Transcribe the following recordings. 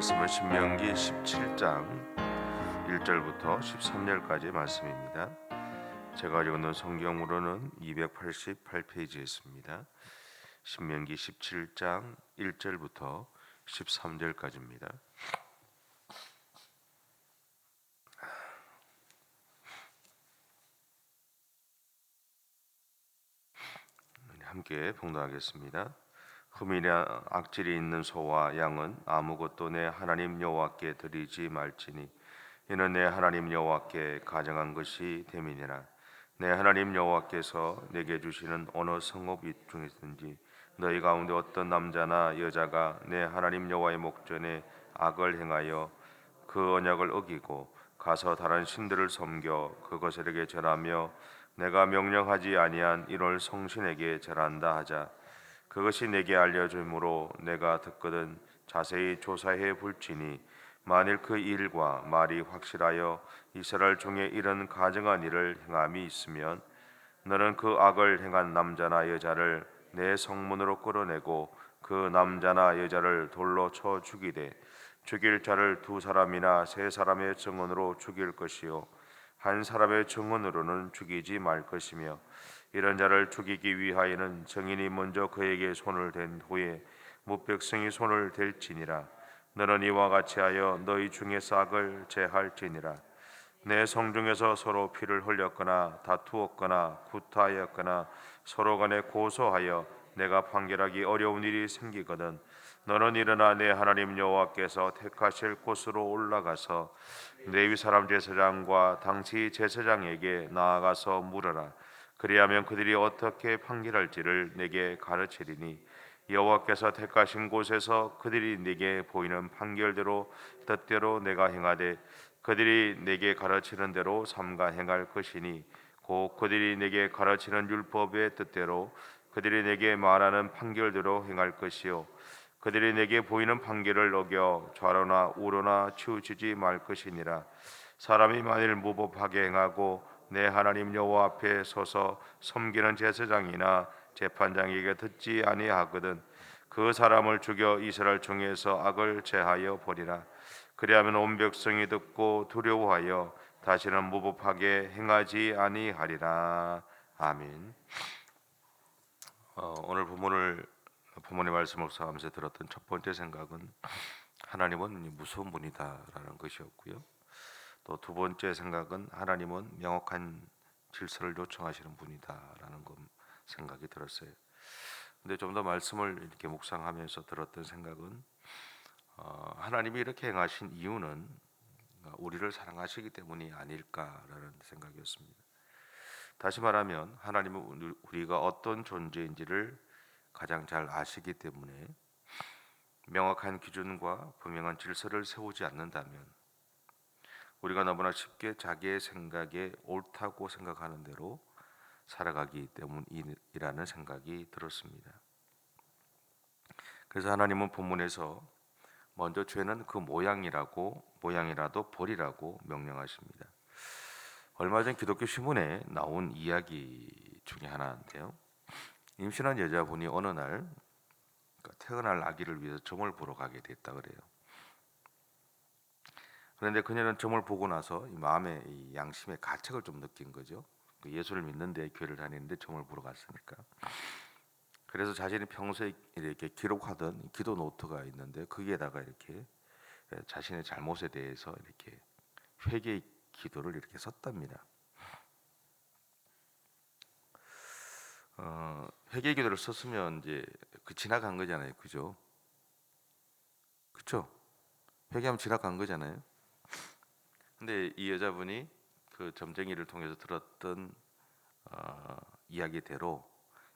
말씀은 신명기 17장 1절부터 13절까지의 말씀입니다. 제가 읽는 성경으로는 288페이지에 있습니다. 신명기 17장 1절부터 13절까지입니다. 함께 봉독하겠습니다. 흠이나 악질이 있는 소와 양은 아무것도 내 하나님 여호와께 드리지 말지니 이는 내 하나님 여호와께 가정한 것이 됨이니라. 내 하나님 여호와께서 내게 주시는 어느 성읍 중에든지 너희 가운데 어떤 남자나 여자가 내 하나님 여호와의 목전에 악을 행하여 그 언약을 어기고 가서 다른 신들을 섬겨 그것에게 절하며 내가 명령하지 아니한 이를 성신에게 절한다 하자. 그것이 내게 알려줌으로 내가 듣거든 자세히 조사해 볼지니 만일 그 일과 말이 확실하여 이스라엘 중에 이런 가증한 일을 행함이 있으면 너는 그 악을 행한 남자나 여자를 내 성문으로 끌어내고 그 남자나 여자를 돌로 쳐 죽이되 죽일 자를 2사람이나 3사람의 증언으로 죽일 것이요 한 사람의 증언으로는 죽이지 말 것이며 이런 자를 죽이기 위하여는 증인이 먼저 그에게 손을 댄 후에 무백성이 손을 댈지니라. 너는 이와 같이 하여 너희 중에 싹을 제할지니라. 내 성중에서 서로 피를 흘렸거나 다투었거나 구타하였거나 서로 간에 고소하여 내가 판결하기 어려운 일이 생기거든 너는 일어나 내 하나님 여호와께서 택하실 곳으로 올라가서 레위 사람 제사장과 당시 제사장에게 나아가서 물으라. 그리하면 그들이 어떻게 판결할지를 내게 가르치리니 여호와께서 택하신 곳에서 그들이 내게 보이는 판결대로 뜻대로 내가 행하되 그들이 내게 가르치는 대로 삼가 행할 것이니 곧 그들이 내게 가르치는 율법의 뜻대로 그들이 내게 말하는 판결대로 행할 것이요 그들이 내게 보이는 판결을 어겨 좌로나 우로나 치우치지 말 것이니라. 사람이 만일 무법하게 행하고 내 하나님 여호와 앞에 서서 섬기는 제사장이나 재판장에게 듣지 아니하거든 그 사람을 죽여 이스라엘 중에서 악을 제하여 버리라. 그리하면 온 백성이 듣고 두려워하여 다시는 무법하게 행하지 아니하리라. 아멘. 오늘 부모님 말씀을 묵상하면서 들었던 첫 번째 생각은 하나님은 무서운 분이다라는 것이었고요. 또 두 번째 생각은 하나님은 명확한 질서를 요청하시는 분이다라는 생각이 들었어요. 근데 좀 더 말씀을 이렇게 묵상하면서 들었던 생각은 하나님이 이렇게 행하신 이유는 우리를 사랑하시기 때문이 아닐까라는 생각이었습니다. 다시 말하면 하나님은 우리가 어떤 존재인지를 가장 잘 아시기 때문에 명확한 기준과 분명한 질서를 세우지 않는다면 우리가 너무나 쉽게 자기의 생각에 옳다고 생각하는 대로 살아가기 때문이라는 생각이 들었습니다. 그래서 하나님은 본문에서 먼저 죄는 그 모양이라도 버리라고 명령하십니다. 얼마 전 기독교 신문에 나온 이야기 중에 하나인데요. 임신한 여자분이 어느 날 태어날 아기를 위해서 점을 보러 가게 됐다 그래요. 그런데 그녀는 점을 보고 나서 이 마음의 이 양심의 가책을 좀 느낀 거죠. 예수를 믿는데 교회를 다니는데 점을 보러 갔으니까. 그래서 자신이 평소에 이렇게 기록하던 기도 노트가 있는데 거기에다가 이렇게 자신의 잘못에 대해서 이렇게 회개 기도를 이렇게 썼답니다. 회개 기도를 썼으면 이제 지나간 거잖아요, 그죠? 그렇죠? 회개하면 지나간 거잖아요. 근데 이 여자분이 그 점쟁이를 통해서 들었던 이야기대로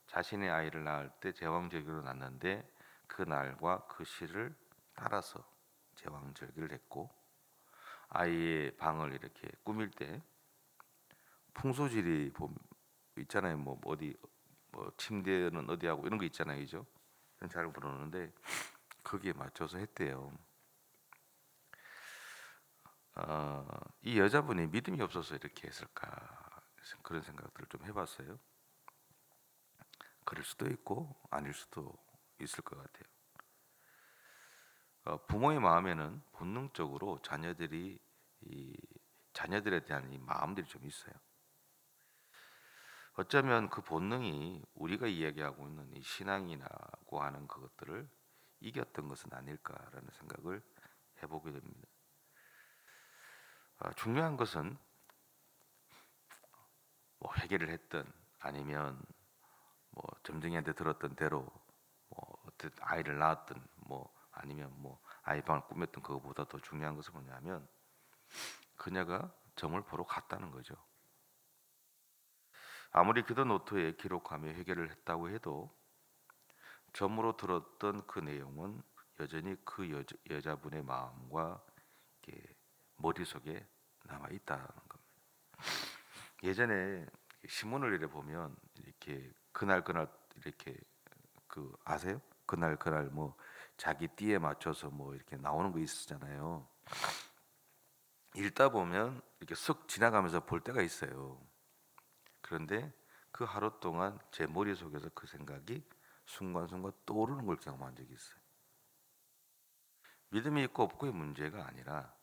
자신의 아이를 낳을 때 제왕절개로 낳는데 그 날과 그 시를 따라서 제왕절개를 했고 아이의 방을 이렇게 꾸밀 때 풍소지리 있잖아요. 뭐 어디 침대는 어디 하고 이런 거 있잖아요, 그죠? 잘 모르는데 거기에 맞춰서 했대요. 이 여자분이 믿음이 없어서 이렇게 했을까 그런 생각들을 좀 해봤어요. 그럴 수도 있고 아닐 수도 있을 것 같아요. 부모의 마음에는 본능적으로 이 자녀들에 대한 이 마음들이 좀 있어요. 어쩌면 그 본능이 우리가 이야기하고 있는 이 신앙이라고 하는 그것들을 이겼던 것은 아닐까라는 생각을 해보게 됩니다. 중요한 것은 뭐 회개를 했든 아니면 뭐 점쟁이한테 들었던 대로 뭐 어떤 아이를 낳았든 뭐 아니면 뭐 아이방을 꾸몄던 그거보다 더 중요한 것은 뭐냐면 그녀가 점을 보러 갔다는 거죠. 아무리 기도 노트에 기록하며 회개를 했다고 해도 점으로 들었던 그 내용은 여전히 그 여자분의 마음과 이렇게 머릿속에 남아 있다는 겁니다. 예전에 신문을 이래 보면 이렇게 그날 이렇게 그 아세요? 그날 뭐 자기 띠에 맞춰서 뭐 이렇게 나오는 거 있었잖아요. 읽다 보면 이렇게 쓱 지나가면서 볼 때가 있어요. 그런데 그 하루 동안 제 머릿속에서 그 생각이 순간순간 떠오르는 걸 경험한 적이 있어요. 믿음이 있고 없고의 문제가 아니라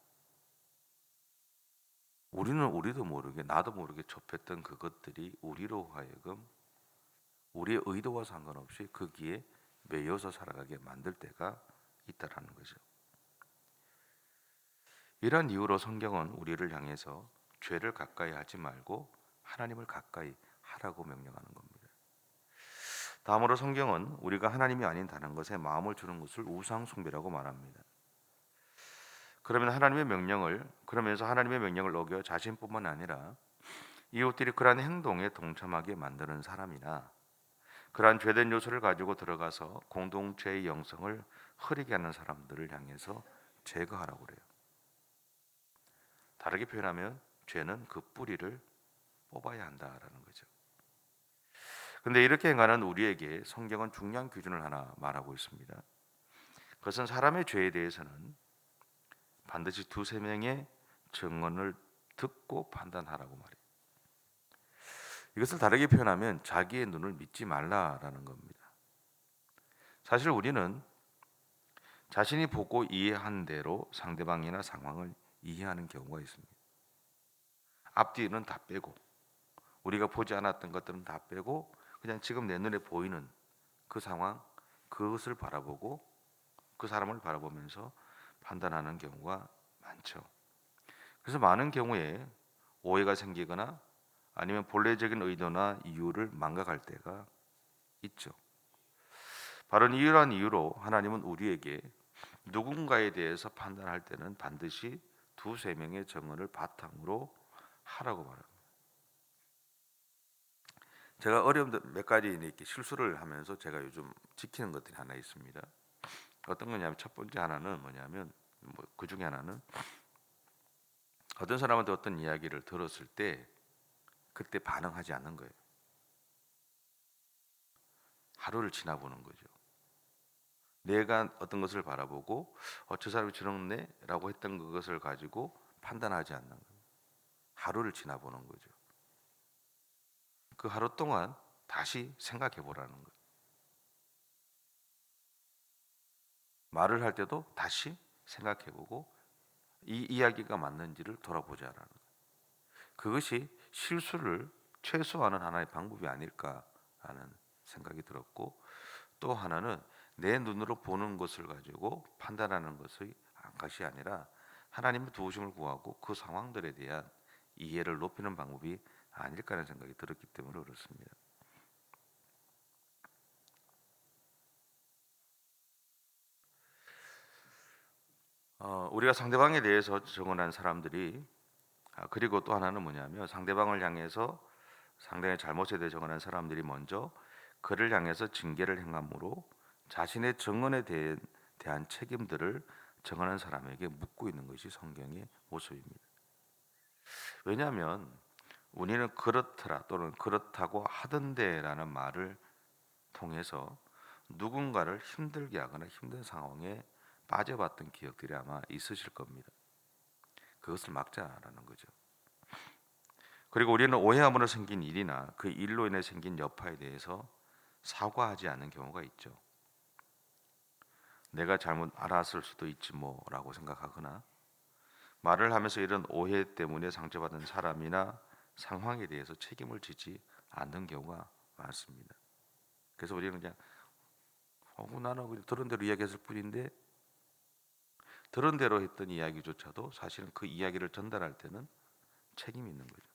우리도 모르게 나도 모르게 접했던 그것들이 우리로 하여금 우리의 의도와 상관없이 거기에 매여서 살아가게 만들 때가 있다라는 거죠. 이런 이유로 성경은 우리를 향해서 죄를 가까이 하지 말고 하나님을 가까이 하라고 명령하는 겁니다. 다음으로 성경은 우리가 하나님이 아닌 다른 것에 마음을 주는 것을 우상 숭배라고 말합니다. 그러면서 하나님의 명령을 어겨 자신뿐만 아니라 이웃들이 그러한 행동에 동참하게 만드는 사람이나 그러한 죄된 요소를 가지고 들어가서 공동체의 영성을 흐리게 하는 사람들을 향해서 제거하라고 그래요. 다르게 표현하면 죄는 그 뿌리를 뽑아야 한다라는 거죠. 근데 이렇게 행하는 우리에게 성경은 중요한 기준을 하나 말하고 있습니다. 그것은 사람의 죄에 대해서는 반드시 두세 명의 증언을 듣고 판단하라고 말해요. 이것을 다르게 표현하면 자기의 눈을 믿지 말라라는 겁니다. 사실 우리는 자신이 보고 이해한 대로 상대방이나 상황을 이해하는 경우가 있습니다. 앞뒤는 다 빼고 우리가 보지 않았던 것들은 다 빼고 그냥 지금 내 눈에 보이는 그 상황, 그것을 바라보고 그 사람을 바라보면서 판단하는 경우가 많죠. 그래서 많은 경우에 오해가 생기거나 아니면 본래적인 의도나 이유를 망각할 때가 있죠. 바로 이러한 이유로 하나님은 우리에게 누군가에 대해서 판단할 때는 반드시 두세 명의 증언을 바탕으로 하라고 말합니다. 제가 어려움 몇 가지 이렇게 실수를 하면서 제가 요즘 지키는 것들이 하나 있습니다. 어떤 거냐면 첫 번째 하나는 뭐냐면 그 중에 하나는 어떤 사람한테 어떤 이야기를 들었을 때 그때 반응하지 않는 거예요. 하루를 지나보는 거죠. 내가 어떤 것을 바라보고 저 사람이 저렇네라고 했던 그것을 가지고 판단하지 않는 거예요. 하루를 지나보는 거죠. 그 하루 동안 다시 생각해 보라는 거예요. 말을 할 때도 다시 생각해 보고 이 이야기가 맞는지를 돌아보자라는 거예요. 그것이 실수를 최소화하는 하나의 방법이 아닐까라는 생각이 들었고, 또 하나는 내 눈으로 보는 것을 가지고 판단하는 것이 아니라 하나님의 도우심을 구하고 그 상황들에 대한 이해를 높이는 방법이 아닐까 하는 생각이 들었기 때문에 그렇습니다. 우리가 상대방에 대해서 증언한 사람들이 그리고 또 하나는 뭐냐면 상대방을 향해서 상대의 잘못에 대해 증언한 사람들이 먼저 그를 향해서 징계를 행함으로 자신의 증언에 대한 책임들을 증언한 사람에게 묻고 있는 것이 성경의 모습입니다. 왜냐하면 우리는 그렇더라 또는 그렇다고 하던데라는 말을 통해서 누군가를 힘들게 하거나 힘든 상황에 빠져봤던 기억들이 아마 있으실 겁니다. 그것을 막자라는 거죠. 그리고 우리는 오해함으로 생긴 일이나 그 일로 인해 생긴 여파에 대해서 사과하지 않는 경우가 있죠. 내가 잘못 알았을 수도 있지 뭐라고 생각하거나 말을 하면서 이런 오해 때문에 상처받은 사람이나 상황에 대해서 책임을 지지 않는 경우가 많습니다. 그래서 우리는 그냥 나는 그냥 들은 대로 이야기했을 뿐인데 들은 대로 했던 이야기조차도 사실은 그 이야기를 전달할 때는 책임이 있는 거죠.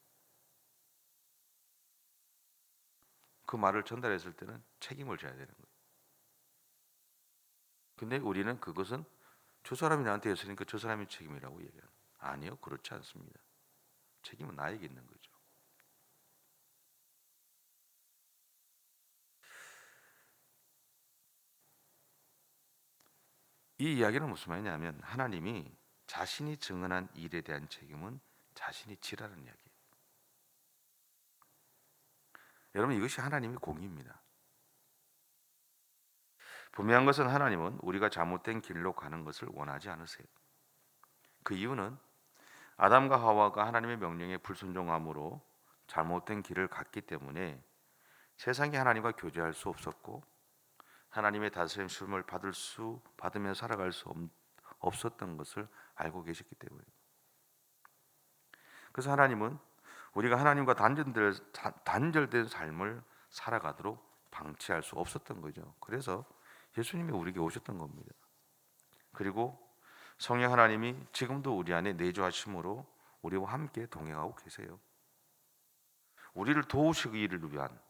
그 말을 전달했을 때는 책임을 져야 되는 거예요. 근데 우리는 그것은 저 사람이 나한테 했으니까 저 사람이 책임이라고 얘기하는. 아니요, 그렇지 않습니다. 책임은 나에게 있는 거죠. 이 이야기는 무슨 말이냐면 하나님이 자신이 증언한 일에 대한 책임은 자신이 지라는 이야기예요. 여러분, 이것이 하나님의 공의입니다. 분명한 것은 하나님은 우리가 잘못된 길로 가는 것을 원하지 않으세요. 그 이유는 아담과 하와가 하나님의 명령에 불순종함으로 잘못된 길을 갔기 때문에 세상에 하나님과 교제할 수 없었고 하나님의 다스림을 받으며 살아갈 수 없었던 것을 알고 계셨기 때문입니다. 그래서 하나님은 우리가 하나님과 단절된 삶을 살아가도록 방치할 수 없었던 거죠. 그래서 예수님이 우리에게 오셨던 겁니다. 그리고 성령 하나님이 지금도 우리 안에 내주하심으로 우리와 함께 동행하고 계세요. 우리를 도우시기를 위한,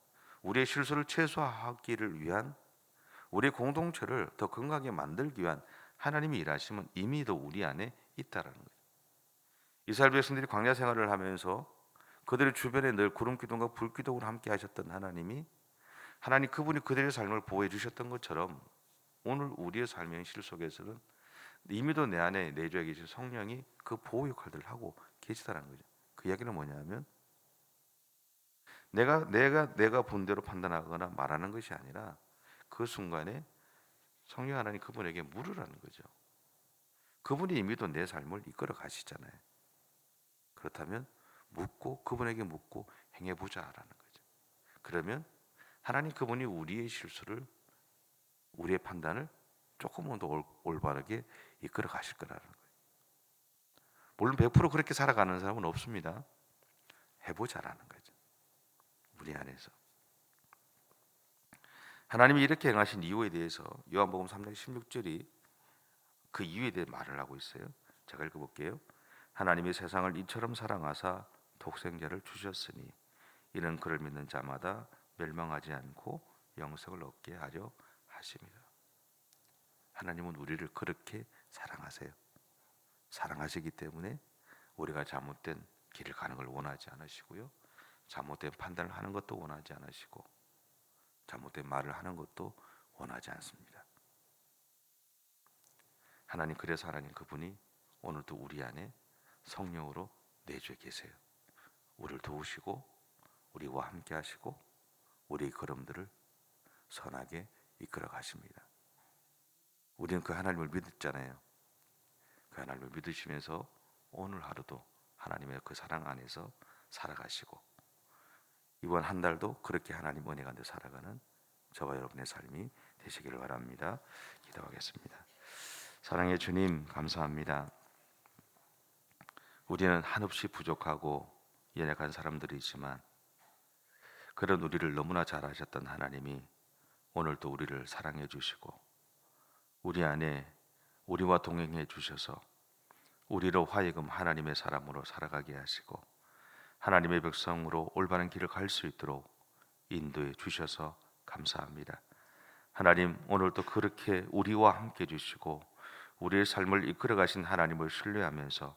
우리의 실수를 최소화하기를 위한, 우리의 공동체를 더 건강하게 만들기 위한 하나님의 일하심은 이미도 우리 안에 있다라는 거예요. 이스라엘 백성들이 광야 생활을 하면서 그들의 주변에 늘 구름 기둥과 불 기둥으로 함께 하셨던 하나님이 그분이 그들의 삶을 보호해 주셨던 것처럼 오늘 우리의 삶의 현실 속에서는 이미도 내 안에 내주해 계신 성령이 그 보호 역할들을 하고 계시다는 거죠. 그 이야기는 뭐냐면 내가 본대로 판단하거나 말하는 것이 아니라 그 순간에 성령 하나님 그분에게 물으라는 거죠. 그분이 이미도 내 삶을 이끌어 가시잖아요. 그렇다면 그분에게 묻고 행해보자라는 거죠. 그러면 하나님 그분이 우리의 실수를, 우리의 판단을 조금은 더 올바르게 이끌어 가실 거라는 거예요. 물론 100% 그렇게 살아가는 사람은 없습니다. 해보자라는 거죠. 우리 안에서 하나님이 이렇게 행하신 이유에 대해서 요한복음 3장 16절이 그 이유에 대해 말을 하고 있어요. 제가 읽어볼게요. 하나님이 세상을 이처럼 사랑하사 독생자를 주셨으니 이는 그를 믿는 자마다 멸망하지 않고 영생을 얻게 하려 하심이라. 하나님은 우리를 그렇게 사랑하세요. 사랑하시기 때문에 우리가 잘못된 길을 가는 걸 원하지 않으시고요, 잘못된 판단을 하는 것도 원하지 않으시고 잘못된 말을 하는 것도 원하지 않습니다. 그래서 하나님 그분이 오늘도 우리 안에 성령으로 내주에 계세요. 우리를 도우시고 우리와 함께 하시고 우리의 걸음들을 선하게 이끌어 가십니다. 우리는 그 하나님을 믿었잖아요. 그 하나님을 믿으시면서 오늘 하루도 하나님의 그 사랑 안에서 살아가시고 이번 한 달도 그렇게 하나님 은혜 가운데 살아가는 저와 여러분의 삶이 되시기를 바랍니다. 기도하겠습니다. 사랑의 주님, 감사합니다. 우리는 한없이 부족하고 연약한 사람들이지만 그런 우리를 너무나 잘 아셨던 하나님이 오늘도 우리를 사랑해 주시고 우리 안에 우리와 동행해 주셔서 우리로 하여금 하나님의 사람으로 살아가게 하시고 하나님의 백성으로 올바른 길을 갈 수 있도록 인도해 주셔서 감사합니다. 하나님, 오늘도 그렇게 우리와 함께 주시고 우리의 삶을 이끌어 가신 하나님을 신뢰하면서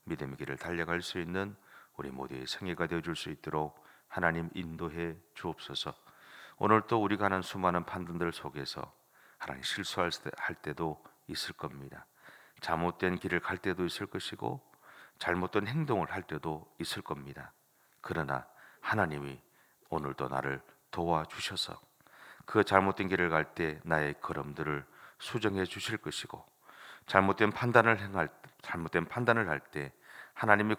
믿음의 길을 달려갈 수 있는 우리 모두의 생애가 되어 줄 수 있도록 하나님 인도해 주옵소서. 오늘도 우리가 하는 수많은 판단들 속에서 하나님 실수할 때도 있을 겁니다. 잘못된 길을 갈 때도 있을 것이고 잘못된 행동을 할 때도 있을 겁니다. 그러나 하나님이 오늘도 나를 도와주셔서 그 잘못된 길을 갈 때 나의 걸음들을 수정해 주실 것이고 잘못된 판단을 할 때 하나님이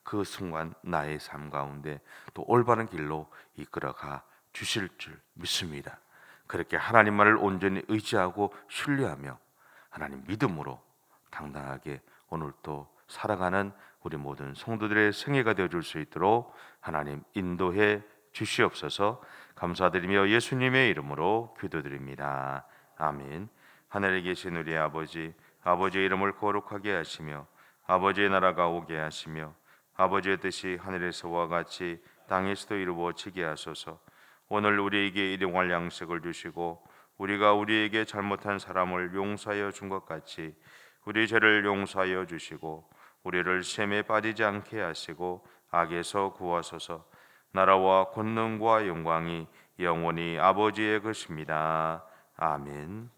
그 순간 나의 삶 가운데 또 올바른 길로 이끌어가 주실 줄 믿습니다. 그렇게 하나님만을 온전히 의지하고 신뢰하며 하나님 믿음으로 당당하게 오늘 또 살아가는 우리 모든 성도들의 생애가 되어줄 수 있도록 하나님 인도해 주시옵소서. 감사드리며 예수님의 이름으로 기도드립니다. 아멘. 하늘에 계신 우리 아버지, 아버지의 이름을 거룩하게 하시며 아버지의 나라가 오게 하시며 아버지의 뜻이 하늘에서와 같이 땅에서도 이루어지게 하소서. 오늘 우리에게 일용할 양식을 주시고 우리가 우리에게 잘못한 사람을 용서하여 준 것 같이 우리 죄를 용서하여 주시고 우리를 시험에 빠지지 않게 하시고 악에서 구하소서. 나라와 권능과 영광이 영원히 아버지의 것입니다. 아멘.